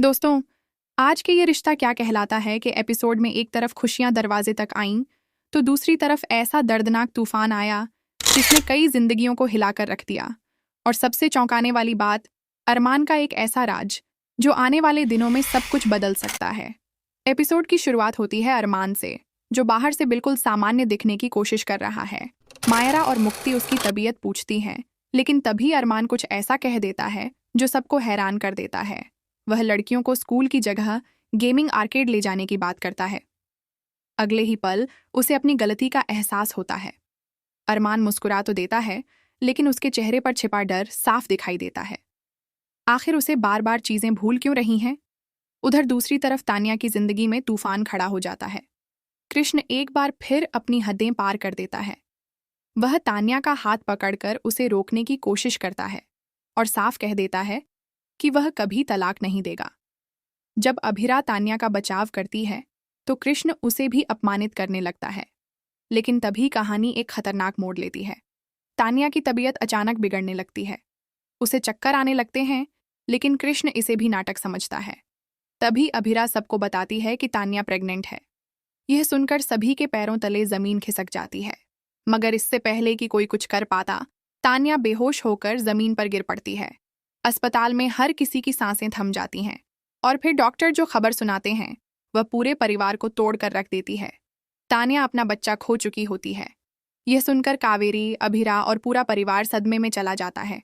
दोस्तों, आज के ये रिश्ता क्या कहलाता है कि एपिसोड में एक तरफ खुशियां दरवाजे तक आईं, तो दूसरी तरफ ऐसा दर्दनाक तूफान आया जिसने कई जिंदगियों को हिलाकर रख दिया। और सबसे चौंकाने वाली बात, अरमान का एक ऐसा राज जो आने वाले दिनों में सब कुछ बदल सकता है। एपिसोड की शुरुआत होती है अरमान से, जो बाहर से बिल्कुल सामान्य दिखने की कोशिश कर रहा है। मायरा और मुक्ति उसकी तबीयत पूछती हैं, लेकिन तभी अरमान कुछ ऐसा कह देता है जो सबको हैरान कर देता है। वह लड़कियों को स्कूल की जगह गेमिंग आर्केड ले जाने की बात करता है। अगले ही पल उसे अपनी गलती का एहसास होता है। अरमान मुस्कुरा तो देता है, लेकिन उसके चेहरे पर छिपा डर साफ दिखाई देता है। आखिर उसे बार बार चीजें भूल क्यों रही हैं? उधर दूसरी तरफ तानिया की जिंदगी में तूफान खड़ा हो जाता है। कृष्ण एक बार फिर अपनी हदें पार कर देता है। वह तानिया का हाथ पकड़कर उसे रोकने की कोशिश करता है और साफ कह देता है कि वह कभी तलाक नहीं देगा। जब अभिरा तान्या का बचाव करती है तो कृष्ण उसे भी अपमानित करने लगता है। लेकिन तभी कहानी एक खतरनाक मोड़ लेती है। तान्या की तबीयत अचानक बिगड़ने लगती है। उसे चक्कर आने लगते हैं, लेकिन कृष्ण इसे भी नाटक समझता है। तभी अभिरा सबको बताती है कि तान्या प्रेग्नेंट है। यह सुनकर सभी के पैरों तले जमीन खिसक जाती है। मगर इससे पहले कि कोई कुछ कर पाता, तान्या बेहोश होकर जमीन पर गिर पड़ती है। अस्पताल में हर किसी की सांसें थम जाती हैं और फिर डॉक्टर जो खबर सुनाते हैं वह पूरे परिवार को तोड़ कर रख देती है। तान्या अपना बच्चा खो चुकी होती है। यह सुनकर कावेरी, अभिरा और पूरा परिवार सदमे में चला जाता है।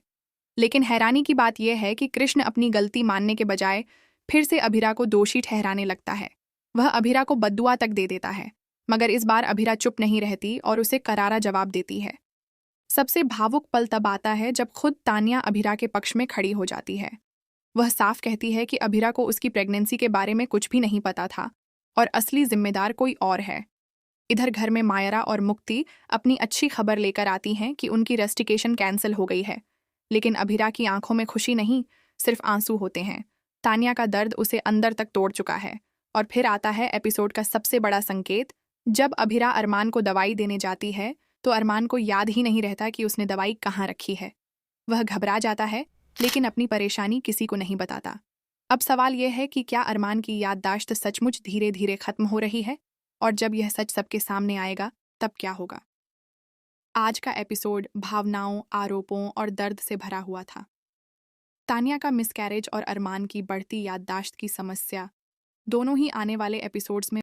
लेकिन हैरानी की बात यह है कि कृष्ण अपनी गलती मानने के बजाय फिर से अभिरा को दोषी ठहराने लगता है। वह अभिरा को बद्दुआ तक दे देता है, मगर इस बार अभिरा चुप नहीं रहती और उसे करारा जवाब देती है। सबसे भावुक पल तब आता है जब खुद तान्या अभिरा के पक्ष में खड़ी हो जाती है। वह साफ कहती है कि अभिरा को उसकी प्रेगनेंसी के बारे में कुछ भी नहीं पता था और असली जिम्मेदार कोई और है। इधर घर में मायरा और मुक्ति अपनी अच्छी खबर लेकर आती हैं कि उनकी रेस्टिकेशन कैंसिल हो गई है। लेकिन अभिरा की आंखों में खुशी नहीं, सिर्फ आंसू होते हैं। तान्या का दर्द उसे अंदर तक तोड़ चुका है। और फिर आता है एपिसोड का सबसे बड़ा संकेत। जब अभिरा अरमान को दवाई देने जाती है तो अरमान को याद ही नहीं रहता कि उसने दवाई कहाँ रखी है। वह घबरा जाता है, लेकिन अपनी परेशानी किसी को नहीं बताता। अब सवाल यह है कि क्या अरमान की याददाश्त सचमुच धीरे धीरे खत्म हो रही है? और जब यह सच सबके सामने आएगा तब क्या होगा? आज का एपिसोड भावनाओं, आरोपों और दर्द से भरा हुआ था। तान्या का मिसकैरेज और अरमान की बढ़ती याददाश्त की समस्या दोनों ही आने वाले एपिसोड्स में